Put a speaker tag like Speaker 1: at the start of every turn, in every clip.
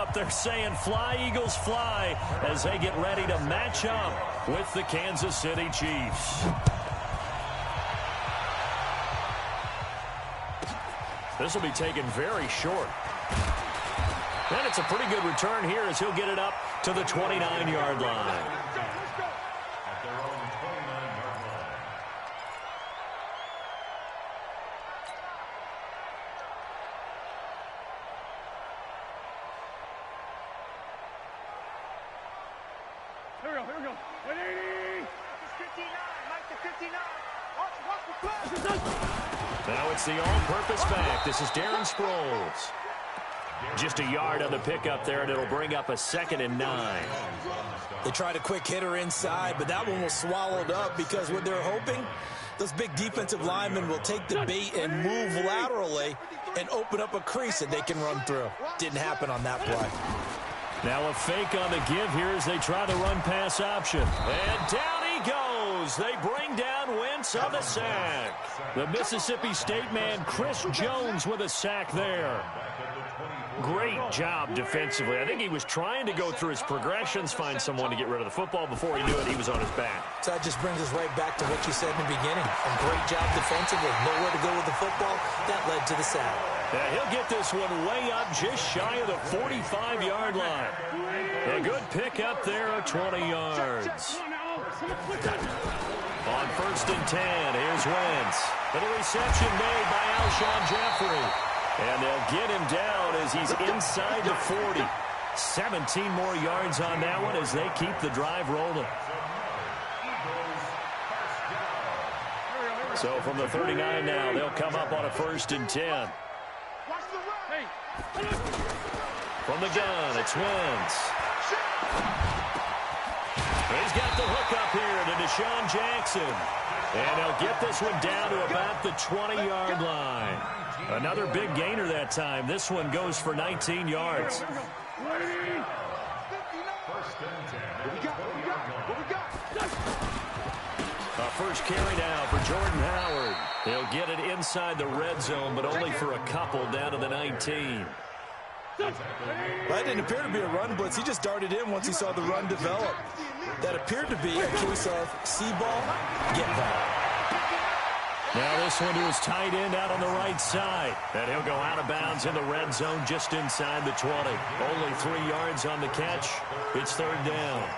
Speaker 1: up. They're saying fly, Eagles, fly, as they get ready to match up with the Kansas City Chiefs. This will be taken very short. And it's a pretty good return here as he'll get it up to the 29-yard line.
Speaker 2: Here we go. 180. 59. Mike to 59. Watch the pass.
Speaker 1: Now it's the all-purpose back. This is Darren Sproles. Just a yard on the pickup there, and it'll bring up a 2nd and 9.
Speaker 3: They tried a quick hitter inside, but that one was swallowed up because what they're hoping, those big defensive linemen will take the bait and move laterally and open up a crease that they can run through. Didn't happen on that play.
Speaker 1: Now a fake on the give here as they try the run-pass option. And down he goes. They bring down Wentz on the sack. The Mississippi State man, Chris Jones, with a sack there. Great job defensively. I think he was trying to go through his progressions, find someone to get rid of the football. Before he knew it, he was on his back.
Speaker 3: So that just brings us right back to what you said in the beginning. A great job defensively. Nowhere to go with the football. That led to the sack.
Speaker 1: Yeah, he'll get this one way up just shy of the 45-yard line. A good pick up there of 20 yards. On 1st and 10, here's Wentz. And a reception made by Alshon Jeffrey. And they'll get him down as he's inside the 40. 17 more yards on that one as they keep the drive rolling. So from the 39 now, they'll come up on a 1st and 10. From the gun, it's Wentz. He's got the hook up here to Deshaun Jackson. And they'll get this one down to about the 20-yard line. Another big gainer that time. This one goes for 19 yards. A first carry now for Jordan Howard. He'll get it inside the red zone, but only for a couple down to the 19.
Speaker 3: That didn't appear to be a run blitz. He just darted in once he saw the run develop. That appeared to be a case of see ball, get ball.
Speaker 1: Now this one to his tight end out on the right side. And he'll go out of bounds in the red zone just inside the 20. Only 3 yards on the catch. It's 3rd down.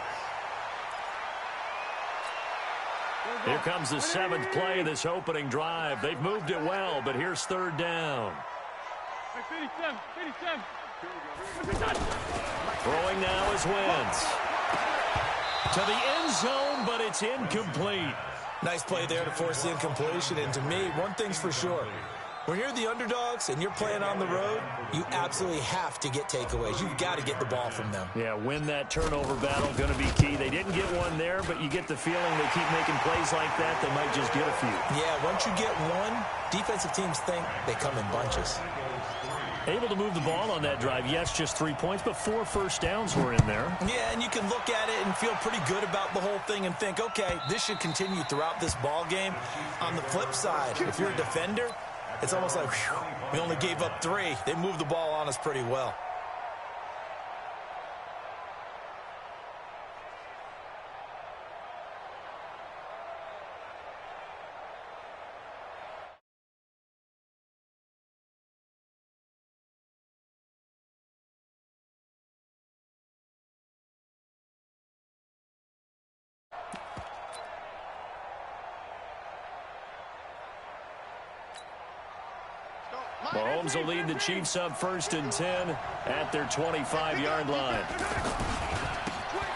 Speaker 1: Here comes the 7th play of this opening drive. They've moved it well, but here's 3rd down. Throwing now is Wentz. To the end zone, but it's incomplete.
Speaker 3: Nice play there to force the incompletion. And to me, one thing's for sure. When you're the underdogs and you're playing on the road, you absolutely have to get takeaways. You've got to get the ball from them.
Speaker 1: Yeah, win that turnover battle, going to be key. They didn't get one there, but you get the feeling they keep making plays like that, they might just get a few.
Speaker 3: Yeah, once you get one, defensive teams think they come in bunches.
Speaker 1: Able to move the ball on that drive. Yes, just 3 points, but 4 first downs were in there.
Speaker 3: Yeah, and you can look at it and feel pretty good about the whole thing and think, okay, this should continue throughout this ball game. On the flip side, if you're a defender, it's almost like, whew, we only gave up 3. They moved the ball on us pretty well.
Speaker 1: Mahomes will lead the Chiefs up 1st and 10 at their 25-yard line.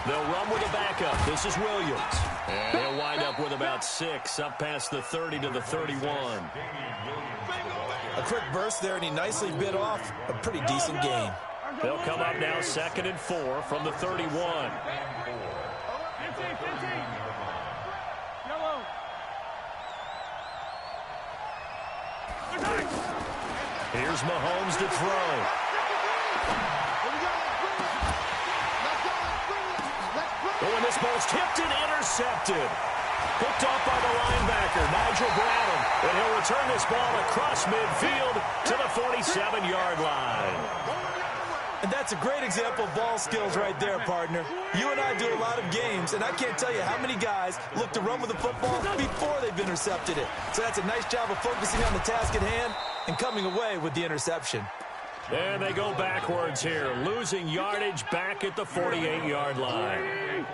Speaker 1: They'll run with a backup. This is Williams. And he'll wind up with about 6 up past the 30 to the 31.
Speaker 3: A quick burst there, and he nicely bit off a pretty decent gain.
Speaker 1: They'll come up now 2nd and 4 from the 31. Here's Mahomes to throw. Oh, and this ball's tipped and intercepted. Picked off by the linebacker, Nigel Bradham. And he'll return this ball across midfield to the 47-yard line.
Speaker 3: And that's a great example of ball skills right there, partner. You and I do a lot of games, and I can't tell you how many guys look to run with the football before they've intercepted it. So that's a nice job of focusing on the task at hand and coming away with the interception.
Speaker 1: And they go backwards here, losing yardage back at the 48-yard line.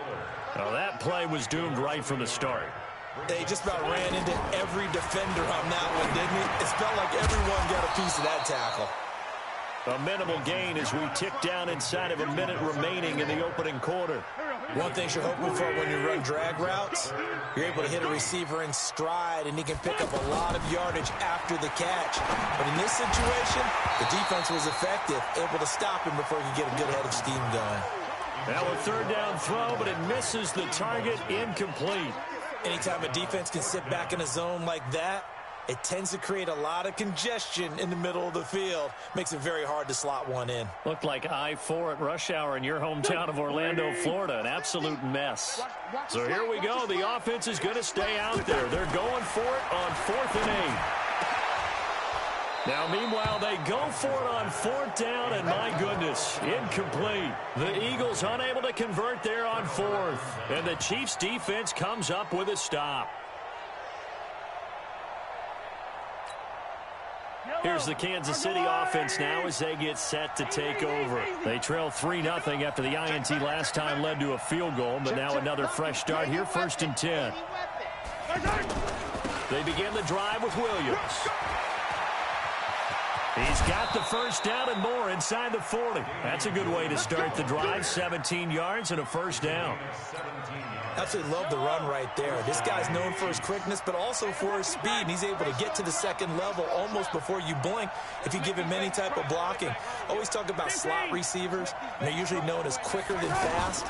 Speaker 1: Now that play was doomed right from the start.
Speaker 3: They just about ran into every defender on that one, didn't it? It felt like everyone got a piece of that tackle.
Speaker 1: A minimal gain as we tick down inside of a minute remaining in the opening quarter.
Speaker 3: One thing you're hoping for when you run drag routes, you're able to hit a receiver in stride, and he can pick up a lot of yardage after the catch. But in this situation, the defense was effective, able to stop him before he could get a good head of steam going.
Speaker 1: Now a third down throw, but it misses the target, incomplete.
Speaker 3: Anytime a defense can sit back in a zone like that, it tends to create a lot of congestion in the middle of the field. Makes it very hard to slot one in.
Speaker 1: Looked like I-4 at rush hour in your hometown of Orlando, Florida. An absolute mess. So here we go. The offense is going to stay out there. They're going for it on 4th and 8. Now, meanwhile, they go for it on 4th down, and my goodness, incomplete. The Eagles unable to convert there on 4th, and the Chiefs' defense comes up with a stop. Here's the Kansas City offense now as they get set to take over. They trail 3-0 after the INT last time led to a field goal, but now another fresh start here, 1st and 10. They begin the drive with Williams. He's got the first down and more inside the 40. That's a good way to start the drive, 17 yards and a first down.
Speaker 3: Absolutely love the run right there. This guy's known for his quickness, but also for his speed. And he's able to get to the second level almost before you blink if you give him any type of blocking. Always talk about slot receivers, and they're usually known as quicker than fast.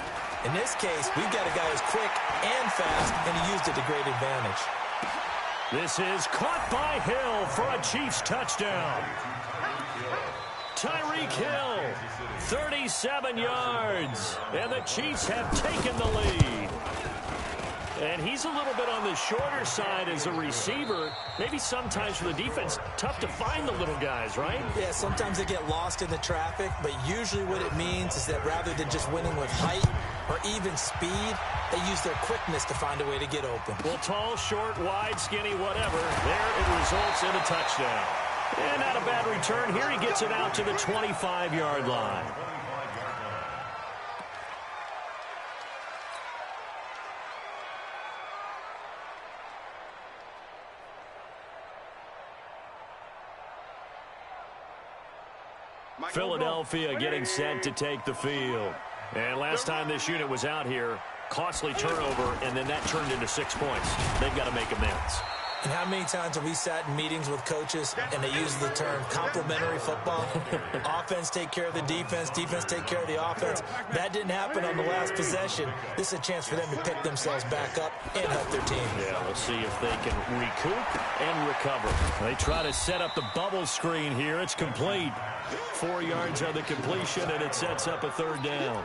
Speaker 3: In this case, we've got a guy who's quick and fast, and he used it to great advantage.
Speaker 1: This is caught by Hill for a Chiefs touchdown. Tyreek Hill, 37 yards, and the Chiefs have taken the lead. And he's a little bit on the shorter side as a receiver. Maybe sometimes for the defense, tough to find the little guys, right?
Speaker 3: Yeah, sometimes they get lost in the traffic, but usually what it means is that rather than just winning with height or even speed, they use their quickness to find a way to get open.
Speaker 1: Well, tall, short, wide, skinny, whatever, there it results in a touchdown. And not a bad return here. He gets it out to the 25-yard line. Philadelphia getting set to take the field. And last time this unit was out here, costly turnover, and then that turned into 6 points. They've got to make amends.
Speaker 3: And how many times have we sat in meetings with coaches and they use the term complementary football? Offense take care of the defense, defense take care of the offense. That didn't happen on the last possession. This is a chance for them to pick themselves back up and help their team.
Speaker 1: Yeah, we'll see if they can recoup and recover. They try to set up the bubble screen here. It's complete. 4 yards on the completion, and it sets up a third down.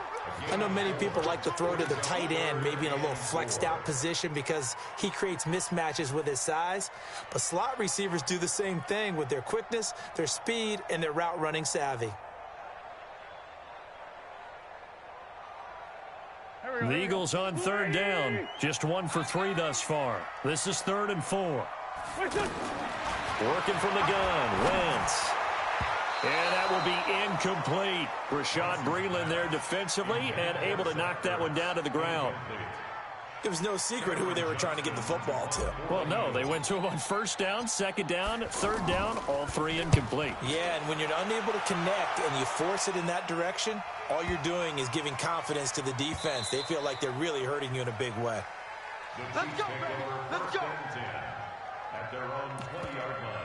Speaker 3: I know many people like to throw to the tight end, maybe in a little flexed out position because he creates mismatches with his size. But slot receivers do the same thing with their quickness, their speed, and their route running savvy.
Speaker 1: The Eagles on third down. Just 1 for 3 thus far. This is 3rd and 4. Working from the gun, Wentz. And that will be incomplete. Rashad Breeland there defensively and able to knock that one down to the ground.
Speaker 3: It was no secret who they were trying to get the football to.
Speaker 1: Well, no, they went to him on 1st down, 2nd down, 3rd down, all 3 incomplete.
Speaker 3: Yeah, and when you're unable to connect and you force it in that direction, all you're doing is giving confidence to the defense. They feel like they're really hurting you in a big way.
Speaker 2: Let's go, baby. Let's go.
Speaker 4: At their own 20-yard line.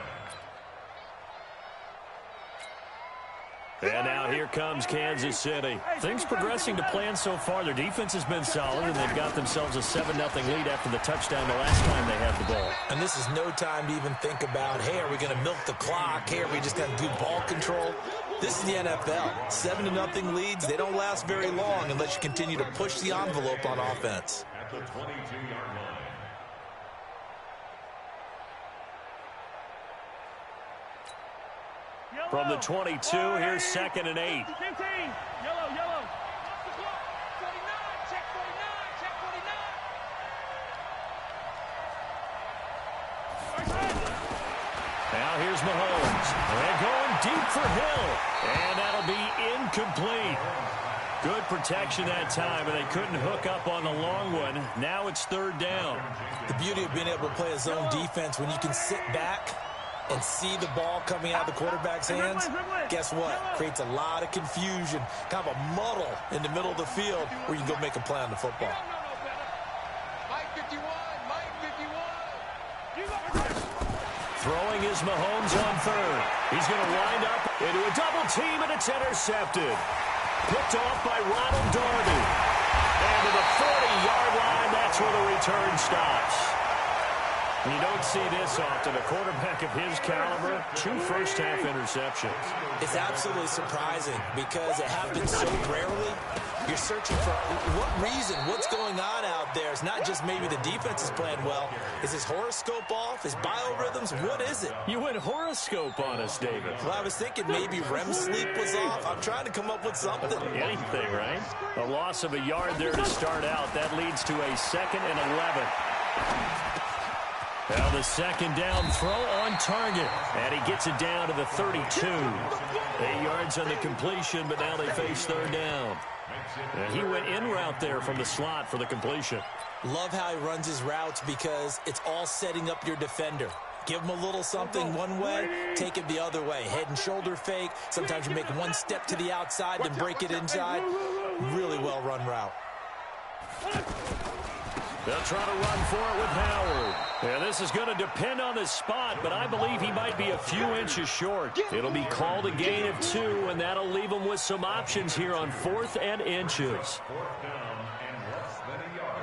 Speaker 1: And now here comes Kansas City. Things progressing to plan so far. Their defense has been solid, and they've got themselves a 7-0 lead after the touchdown the last time they had the ball.
Speaker 3: And this is no time to even think about, hey, are we going to milk the clock? Hey, are we just going to do ball control? This is the NFL. 7-0 leads, they don't last very long unless you continue to push the envelope on offense.
Speaker 4: At the 22-yard line.
Speaker 1: From the 22, here's 2nd and 8.
Speaker 2: 15. Yellow, yellow. Off the clock. 49. Check 49. Check 49.
Speaker 1: Now here's Mahomes. And going deep for Hill. And that'll be incomplete. Good protection that time, and they couldn't hook up on the long one. Now it's 3rd down.
Speaker 3: The beauty of being able to play a zone defense when you can sit back and see the ball coming out of the quarterback's hands, guess what? Creates a lot of confusion, kind of a muddle in the middle of the field where you can go make a play on the football.
Speaker 2: Mike 51. Mike 51.
Speaker 1: Throwing is Mahomes on 3rd. He's going to wind up into a double team, and it's intercepted. Picked off by Ronald Darby. And to the 40-yard line, that's where the return stops. You don't see this often. A quarterback of his caliber, 2 first-half interceptions.
Speaker 3: It's absolutely surprising because it happens so rarely. You're searching for what reason, what's going on out there. It's not just maybe the defense is playing well. Is his horoscope off? His biorhythms? What is it?
Speaker 1: You went horoscope on us, David.
Speaker 3: Well, I was thinking maybe REM sleep was off. I'm trying to come up with something.
Speaker 1: Anything, right? A loss of a yard there to start out. That leads to a 2nd and 11. Now the 2nd down throw on target. And he gets it down to the 32. 8 yards on the completion, but now they face 3rd down. And he went in route there from the slot for the completion.
Speaker 3: Love how he runs his routes because it's all setting up your defender. Give him a little something one way, take it the other way. Head and shoulder fake. Sometimes you make one step to the outside, then break it inside. Really well-run route.
Speaker 1: They'll try to run for it with Howard. And this is going to depend on the spot, but I believe he might be a few inches short. It'll be called a gain of 2, and that'll leave him with some options here on 4th and inches.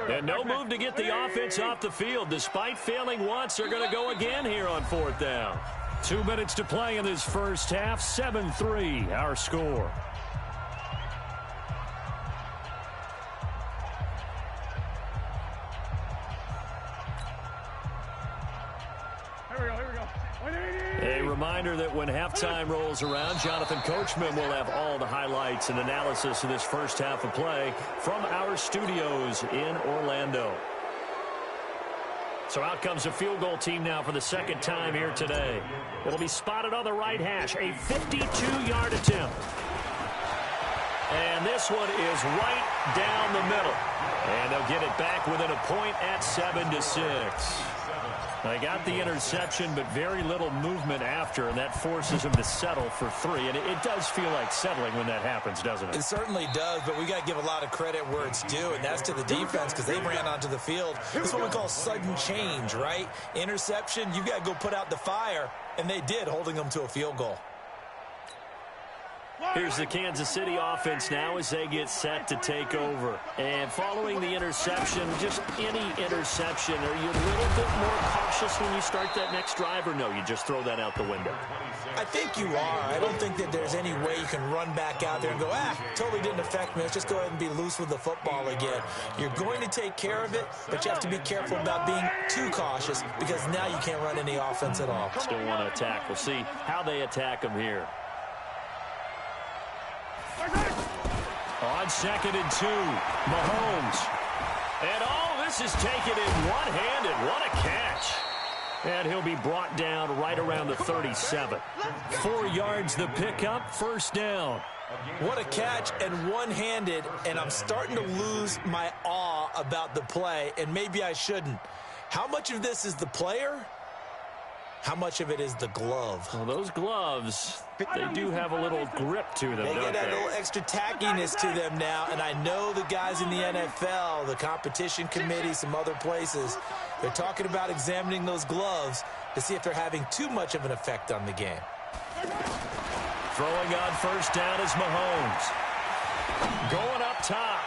Speaker 1: And no move to get the offense off the field. Despite failing once, they're going to go again here on 4th down. 2 minutes to play in this first half. 7-3, our score. A reminder that when halftime rolls around, Jonathan Coachman will have all the highlights and analysis of this first half of play from our studios in Orlando. So out comes a field goal team now for the 2nd time here today. It'll be spotted on the right hash, a 52-yard attempt. And this one is right down the middle. And they'll get it back within a point at 7-6. They got the interception, but very little movement after, and that forces him to settle for 3. And it does feel like settling when that happens, doesn't it?
Speaker 3: It certainly does, but we got to give a lot of credit where it's due, and that's to the defense because they ran onto the field. This is what we call sudden change, right? Interception, you got to go put out the fire, and they did, holding them to a field goal.
Speaker 1: Here's the Kansas City offense now as they get set to take over. And following the interception, just any interception, are you a little bit more cautious when you start that next drive, or no, you just throw that out the window?
Speaker 3: I think you are. I don't think that there's any way you can run back out there and go, totally didn't affect me. Let's just go ahead and be loose with the football again. You're going to take care of it, but you have to be careful about being too cautious because now you can't run any offense at all.
Speaker 1: Still want to attack. We'll see how they attack them here. On 2nd and 2, Mahomes. And this is taken in one-handed. What a catch. And he'll be brought down right around the 37. 4 yards the pickup, 1st down.
Speaker 3: What a catch and one-handed, and I'm starting to lose my awe about the play, and maybe I shouldn't. How much of this is the player? How much of it is the glove?
Speaker 1: Well, those gloves, they do have a little grip to them,
Speaker 3: They
Speaker 1: don't
Speaker 3: get that
Speaker 1: they?
Speaker 3: little extra tackiness to them now, and I know the guys in the NFL, the competition committee, some other places, they're talking about examining those gloves to see if they're having too much of an effect on the game.
Speaker 1: Throwing on 1st down is Mahomes. Going up top.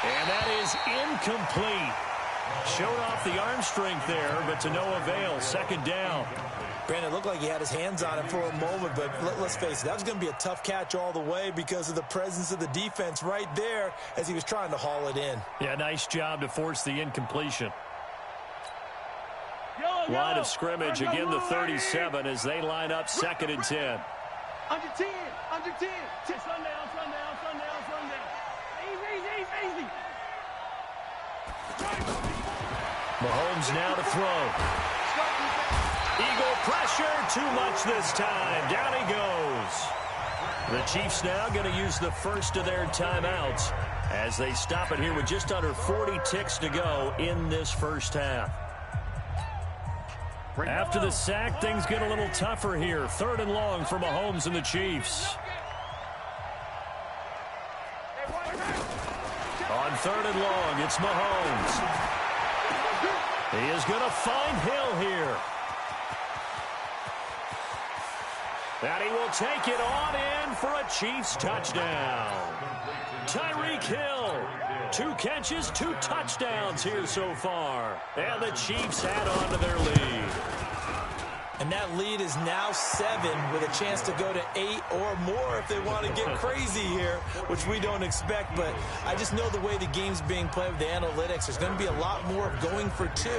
Speaker 1: And that is incomplete. Showed off the arm strength there, but to no avail. 2nd down.
Speaker 3: Granted, it looked like he had his hands on it for a moment, but let's face it, that was going to be a tough catch all the way because of the presence of the defense right there as he was trying to haul it in.
Speaker 1: Yeah, nice job to force the incompletion.
Speaker 2: Yellow.
Speaker 1: line of scrimmage. Again, the 37 as they line up 2nd and 10.
Speaker 2: Under 10. Under 10. Sundown. Easy.
Speaker 1: Mahomes now to throw. Eagle pressure, too much this time. Down he goes. The Chiefs now going to use the first of their timeouts as they stop it here with just under 40 ticks to go in this first half. After the sack, things get a little tougher here. 3rd and long for Mahomes and the Chiefs. On 3rd and long, it's Mahomes. He is going to find Hill here. And he will take it on in for a Chiefs touchdown. Tyreek Hill, 2 catches, 2 touchdowns here so far. And the Chiefs add on to their lead.
Speaker 3: And that lead is now 7 with a chance to go to 8 or more if they want to get crazy here, which we don't expect. But I just know the way the game's being played with the analytics, there's going to be a lot more going for 2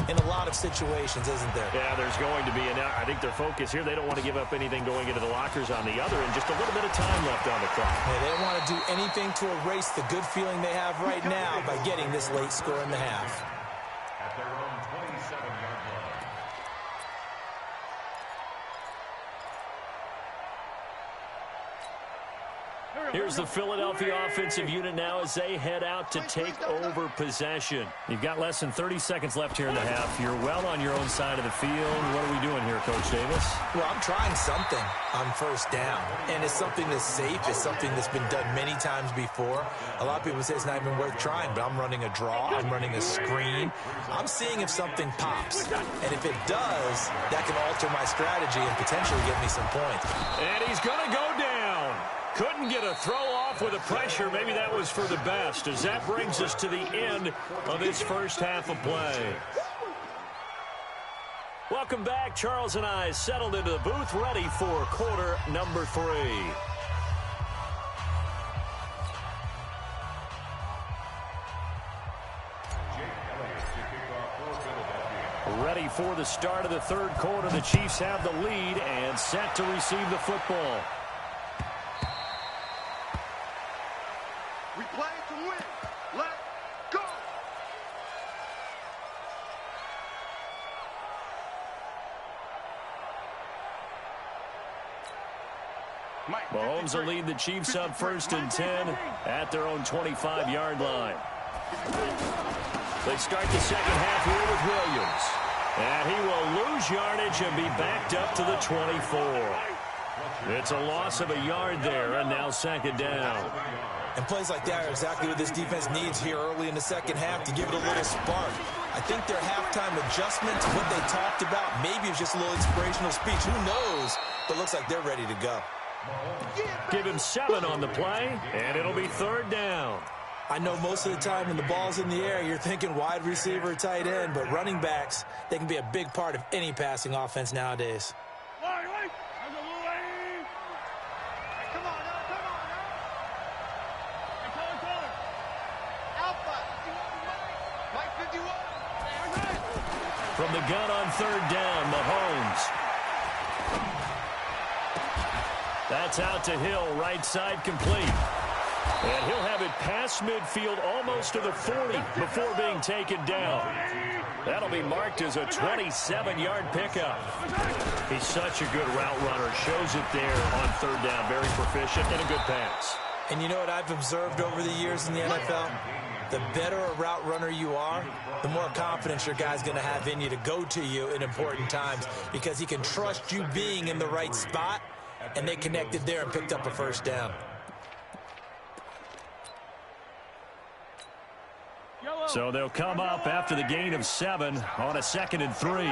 Speaker 3: in a lot of situations, isn't there?
Speaker 1: Yeah, there's going to be. And I think their focus here, they don't want to give up anything going into the lockers on the other, and just a little bit of time left on the clock.
Speaker 3: Yeah, they don't want to do anything to erase the good feeling they have right now by getting this late score in the half.
Speaker 4: At their own 27-yard line.
Speaker 1: Here's the Philadelphia offensive unit now as they head out to take over possession. You've got less than 30 seconds left here in the half. You're well on your own side of the field. What are we doing here, Coach Davis?
Speaker 3: Well, I'm trying something on 1st down, and it's something that's safe. It's something that's been done many times before. A lot of people say it's not even worth trying, but I'm running a draw. I'm running a screen. I'm seeing if something pops, and if it does, that can alter my strategy and potentially get me some points.
Speaker 1: And he's going to go down. Couldn't get a throw off with the pressure. Maybe that was for the best, as that brings us to the end of this first half of play. Welcome back. Charles and I settled into the booth, ready for quarter number 3. Ready for the start of the 3rd quarter. The Chiefs have the lead and set to receive the football.
Speaker 2: We play to win. Let's go.
Speaker 1: Mahomes will lead the Chiefs up 1st and 10 at their own 25-yard line. They start the second half here with Williams. And he will lose yardage and be backed up to the 24. It's a loss of a yard there, and now 2nd down.
Speaker 3: And plays like that are exactly what this defense needs here early in the second half to give it a little spark. I think their halftime adjustment to what they talked about, maybe it's just a little inspirational speech. Who knows? But looks like they're ready to go.
Speaker 1: Give him 7 on the play, and it'll be 3rd down.
Speaker 3: I know most of the time when the ball's in the air, you're thinking wide receiver, tight end, but running backs, they can be a big part of any passing offense nowadays.
Speaker 1: From the gun on 3rd down, Mahomes. That's out to Hill, right side complete. And he'll have it past midfield almost to the 40 before being taken down. That'll be marked as a 27-yard pickup. He's such a good route runner. Shows it there on 3rd down. Very proficient and a good pass.
Speaker 3: And you know what I've observed over the years in the NFL? The better a route runner you are, the more confidence your guy's going to have in you to go to you in important times because he can trust you being in the right spot, and they connected there and picked up a 1st down.
Speaker 1: So they'll come up after the gain of 7 on a 2nd and 3.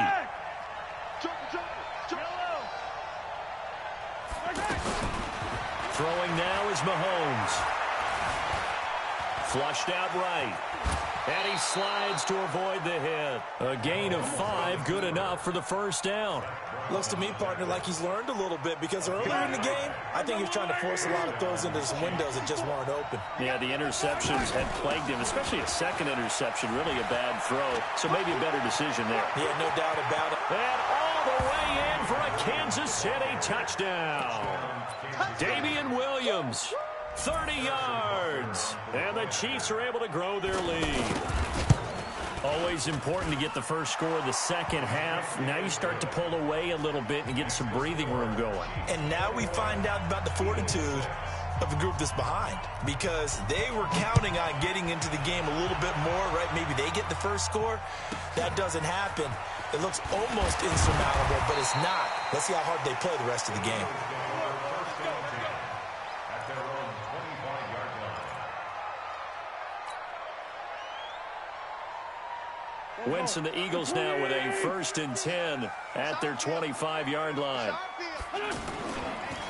Speaker 1: Throwing now is Mahomes. Flushed out right. And he slides to avoid the hit. A gain of 5, good enough for the first down.
Speaker 3: Looks to me, partner, like he's learned a little bit because earlier in the game, I think he was trying to force a lot of throws into some windows that just weren't open.
Speaker 1: Yeah, the interceptions had plagued him, especially a second interception, really a bad throw. So maybe a better decision there.
Speaker 3: Yeah, no doubt about it.
Speaker 1: And all the way in for a Kansas City touchdown. Damian Williams, 30 yards. And the Chiefs are able to grow their lead. Always important to get the first score of the second half. Now you start to pull away a little bit and get some breathing room going.
Speaker 3: And now we find out about the fortitude of the group that's behind, because they were counting on getting into the game a little bit more, right? Maybe they get the first score. That doesn't happen. It looks almost insurmountable, but it's not. Let's see how hard they play the rest of the game.
Speaker 1: Wentz and the Eagles now with a 1st and 10 at their 25-yard line.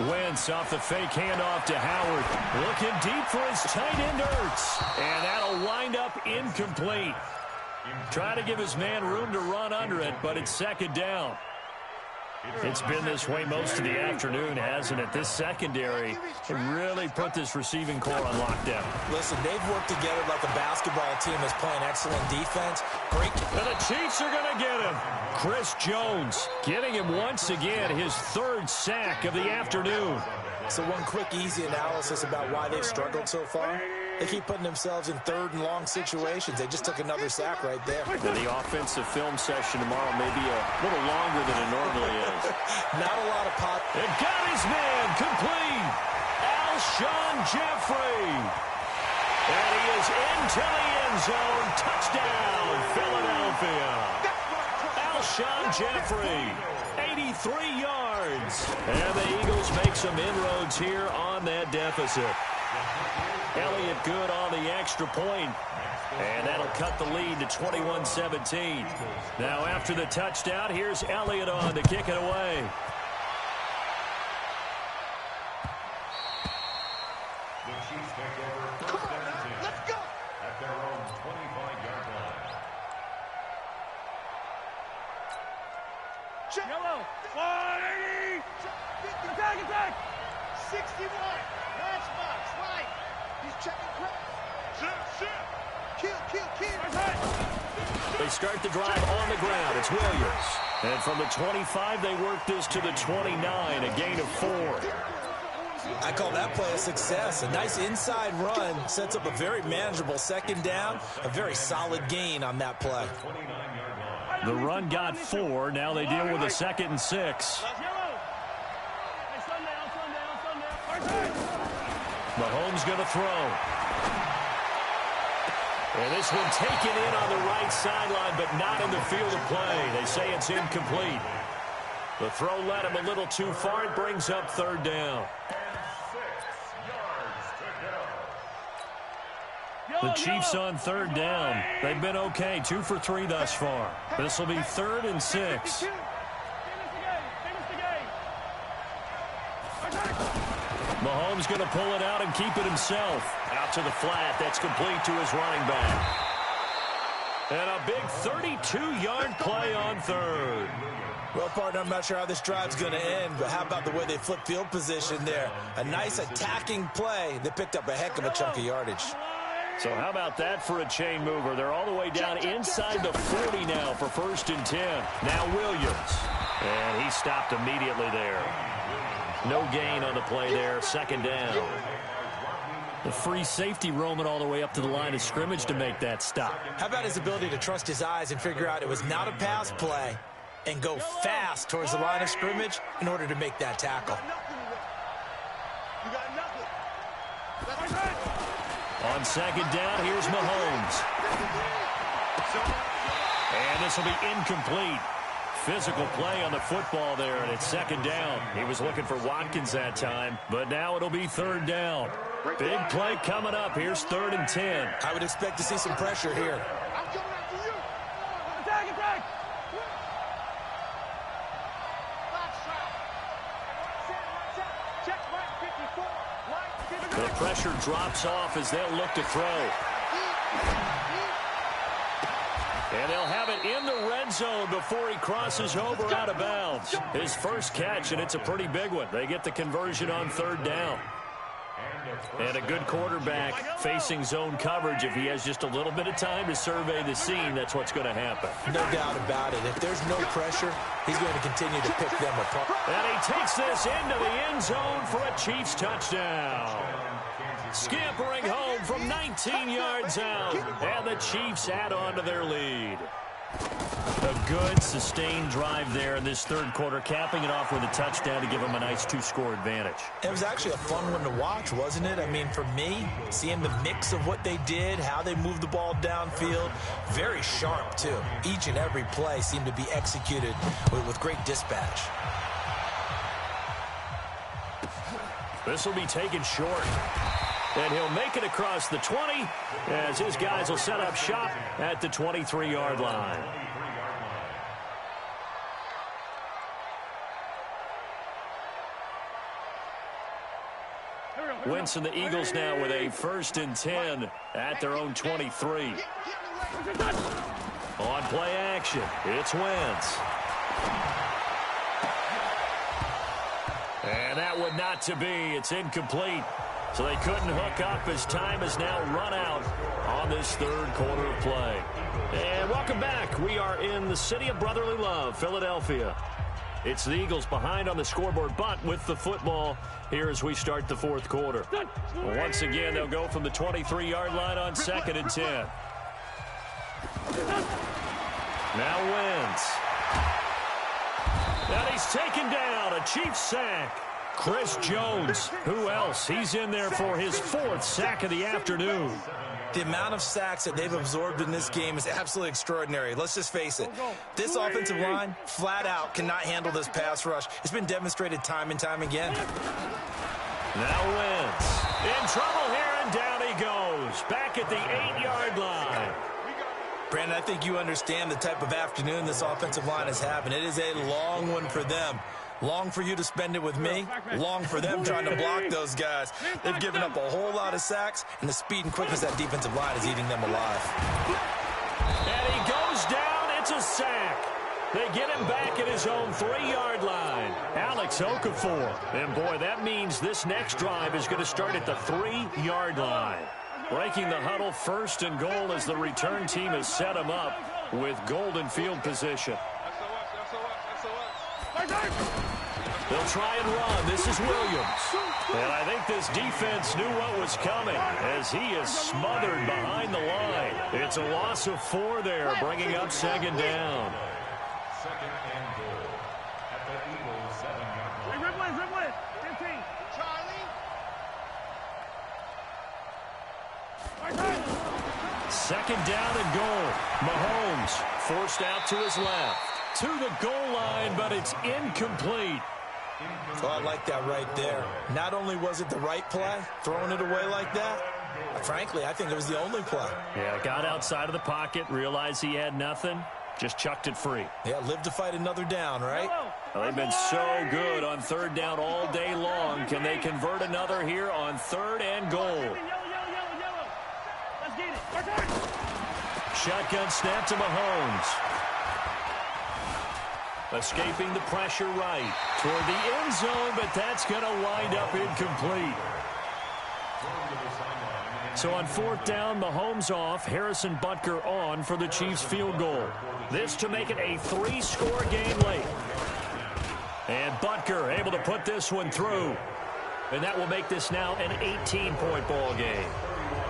Speaker 1: Wentz off the fake handoff to Howard. Looking deep for his tight end Ertz. And that'll wind up incomplete. Trying to give his man room to run under it, but it's 2nd down. It's been this way most of the afternoon, hasn't it? This secondary really put this receiving core on lockdown.
Speaker 3: Listen, they've worked together like a basketball team that's playing excellent defense. Great.
Speaker 1: And the Chiefs are going to get him. Chris Jones getting him once again, his 3rd sack of the afternoon.
Speaker 3: So one quick, easy analysis about why they've struggled so far. They keep putting themselves in 3rd and long situations. They just took another sack right there.
Speaker 1: The offensive film session tomorrow may be a little longer than it normally is.
Speaker 3: Not a lot of pop.
Speaker 1: It got his man complete. Alshon Jeffrey. And he is into the end zone. Touchdown, Philadelphia. Alshon Jeffrey, 83 yards. And the Eagles make some inroads here on that deficit. Elliott good on the extra point. And that'll cut the lead to 21-17. Now after the touchdown, here's Elliott on to kick it away.
Speaker 4: The Chiefs take over 1st and 10. Let's go! At their own 25-yard line.
Speaker 2: Yellow. 180. Attack. 61. Matchbox. Right. He's checking crack. Kill.
Speaker 1: They start the drive on the ground. It's Williams. And from the 25, they work this to the 29, a gain of 4.
Speaker 3: I call that play a success. A nice inside run sets up a very manageable 2nd down. A very solid gain on that play.
Speaker 1: The run got 4. Now they deal with a 2nd and 6. Mahomes going to throw. And this one taken in on the right sideline, but not in the field of play. They say it's incomplete. The throw led him a little too far. It brings up 3rd down. The Chiefs on 3rd down. They've been okay, 2 for 3 thus far. This will be 3rd and 6. Mahomes going to pull it out and keep it himself. Out to the flat. That's complete to his running back. And a big 32-yard play on 3rd.
Speaker 3: Well, partner, I'm not sure how this drive's going to end, but how about the way they flip field position there? A nice attacking play. They picked up a heck of a chunk of yardage.
Speaker 1: So how about that for a chain mover? They're all the way down inside the 40 now for 1st and 10. Now Williams. And he stopped immediately there. No gain on the play there. 2nd down. The free safety roaming all the way up to the line of scrimmage to make that stop.
Speaker 3: How about his ability to trust his eyes and figure out it was not a pass play and go fast towards the line of scrimmage in order to make that tackle.
Speaker 2: You got nothing.
Speaker 1: On 2nd down, here's Mahomes. And this will be incomplete. Physical play on the football there, and it's 2nd down. He was looking for Watkins that time, but now it'll be 3rd down. Big play coming up. Here's 3rd and 10.
Speaker 3: I would expect to see some pressure here.
Speaker 2: I'm coming after you. Attack. Check right 54. Right 54.
Speaker 1: The pressure drops off as they'll look to throw. And they'll have it in the red zone before he crosses over out of bounds. His first catch, and it's a pretty big one. They get the conversion on third down. And a good quarterback facing zone coverage. If he has just a little bit of time to survey the scene, that's what's going to happen.
Speaker 3: No doubt about it. If there's no pressure, he's going to continue to pick them apart.
Speaker 1: And he takes this into the end zone for a Chiefs touchdown. Scampering home from 19 yards out. And the Chiefs add on to their lead. A good, sustained drive there in this third quarter, capping it off with a touchdown to give them a nice two-score advantage.
Speaker 3: It was actually a fun one to watch, wasn't it? I mean, for me, seeing the mix of what they did, how they moved the ball downfield, very sharp, too. Each and every play seemed to be executed with great dispatch.
Speaker 1: This will be taken short. And he'll make it across the 20 as his guys will set up shop at the 23-yard line. Wentz and the Eagles now with a 1st and 10 at their own 23. On play action, it's Wentz. And that would not to be. It's incomplete. So they couldn't hook up as time has now run out on this third quarter of play. And welcome back. We are in the city of brotherly love, Philadelphia. It's the Eagles behind on the scoreboard, but with the football here as we start the fourth quarter. Once again, they'll go from the 23-yard line on 2nd and 10. Now Wentz. And he's taken down, a Chiefs sack. Chris Jones, who else? He's in there for his 4th sack of the afternoon.
Speaker 3: The amount of sacks that they've absorbed in this game is absolutely extraordinary. Let's just face it. This offensive line, flat out, cannot handle this pass rush. It's been demonstrated time and time again.
Speaker 1: Now Wentz in trouble here, and down he goes. Back at the 8-yard line.
Speaker 3: Brandon, I think you understand the type of afternoon this offensive line is having. It is a long one for them. Long for you to spend it with me. Long for them trying to block those guys. They've given up a whole lot of sacks, and the speed and quickness of that defensive line is eating them alive.
Speaker 1: And he goes down. It's a sack. They get him back at his own 3-yard line. Alex Okafor. And, boy, that means this next drive is going to start at the 3-yard line. Breaking the huddle, 1st and goal as the return team has set him up with golden field position. They'll try and run. This is Williams. And I think this defense knew what was coming as he is smothered behind the line. It's a loss of 4 there, bringing up 2nd down.
Speaker 4: 2nd and goal at the Eagles' 7-yard line.
Speaker 2: Rip 15. Charlie.
Speaker 1: 2nd down and goal. Mahomes forced out to his left. To the goal line, but it's incomplete.
Speaker 3: Oh, I like that right there. Not only was it the right play, throwing it away like that, frankly, I think it was the only play.
Speaker 1: Yeah, got outside of the pocket, realized he had nothing, just chucked it free.
Speaker 3: Yeah, live to fight another down, right?
Speaker 1: Well, they've been so good on 3rd down all day long. Can they convert another here on 3rd and goal?
Speaker 2: Let's get it.
Speaker 1: Shotgun snap to Mahomes. Escaping the pressure right toward the end zone, but that's going to wind up incomplete. So on 4th down, Mahomes off, Harrison Butker on for the Chiefs field goal. This to make it a 3-score game late. And Butker able to put this one through. And that will make this now an 18-point ball game.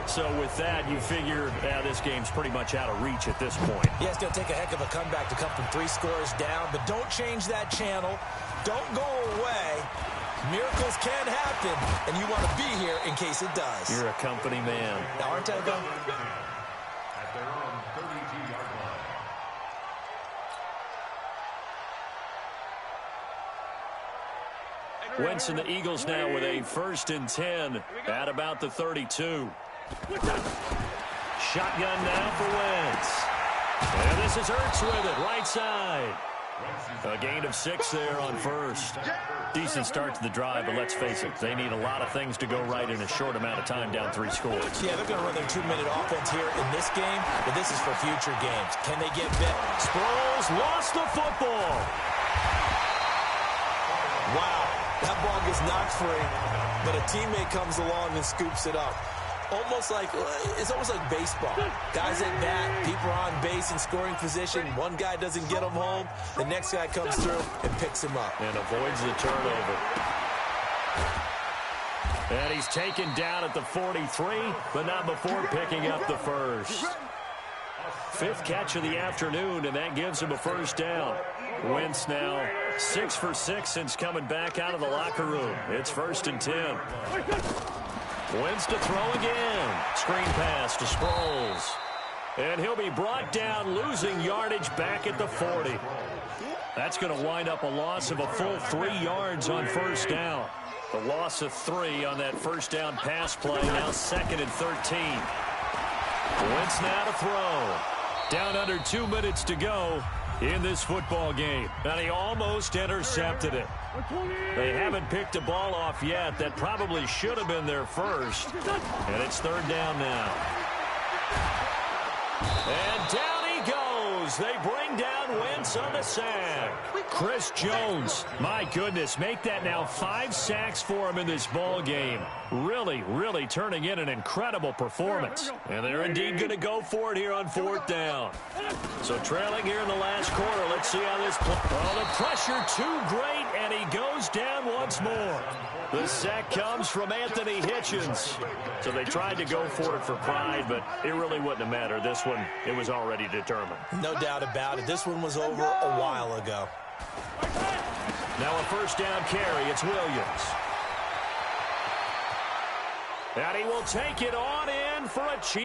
Speaker 1: So with that, you figure this game's pretty much out of reach at this point.
Speaker 3: Yeah, it's going to take a heck of a comeback to come from 3 scores down, but don't change that channel. Don't go away. Miracles can happen, and you want to be here in case it does.
Speaker 1: You're a company man.
Speaker 3: Now, aren't I, though?
Speaker 4: At their own 32-yard line.
Speaker 1: Wentz and the Eagles now with a 1st and 10 at about the 32. Shotgun now for Wentz. And this is Ertz with it, right side. A gain of 6 there on first. Decent start to the drive, but let's face it, they need a lot of things to go right in a short amount of time, down 3 scores.
Speaker 3: Yeah, they're going to run their 2-minute offense here in this game, but this is for future games. Can they get bit?
Speaker 1: Sproles lost the football.
Speaker 3: Wow, that ball gets knocked free, but a teammate comes along and scoops it up. It's almost like baseball. Guys at bat, people are on base in scoring position. One guy doesn't get him home. The next guy comes through and picks him up.
Speaker 1: And avoids the turnover. And he's taken down at the 43, but not before picking up the first. 5th catch of the afternoon, and that gives him a first down. Wentz now 6 for 6 since coming back out of the locker room. It's 1st and 10. Wentz to throw again. Screen pass to Sproles. And he'll be brought down, losing yardage back at the 40. That's going to wind up a loss of a full 3 yards on first down. The loss of 3 on that first down pass play, now 2nd and 13. Wentz now to throw. Down under 2 minutes to go in this football game. And he almost intercepted it. They haven't picked a ball off yet. That probably should have been their first. And it's 3rd down now. And down he goes. They bring down Wentz on the sack. Chris Jones, my goodness, make that now 5 sacks for him in this ball game. Really, really turning in an incredible performance. And they're indeed going to go for it here on 4th down. So trailing here in the last quarter, let's see how this plays. Oh, the pressure too great, and he goes down once more. The sack comes from Anthony Hitchens. So they tried to go for it for pride, but it really wouldn't have mattered. This one, it was already determined.
Speaker 3: No doubt about it. This one was over a while ago.
Speaker 1: Now a first down carry. It's Williams. And he will take it on in for a cheap.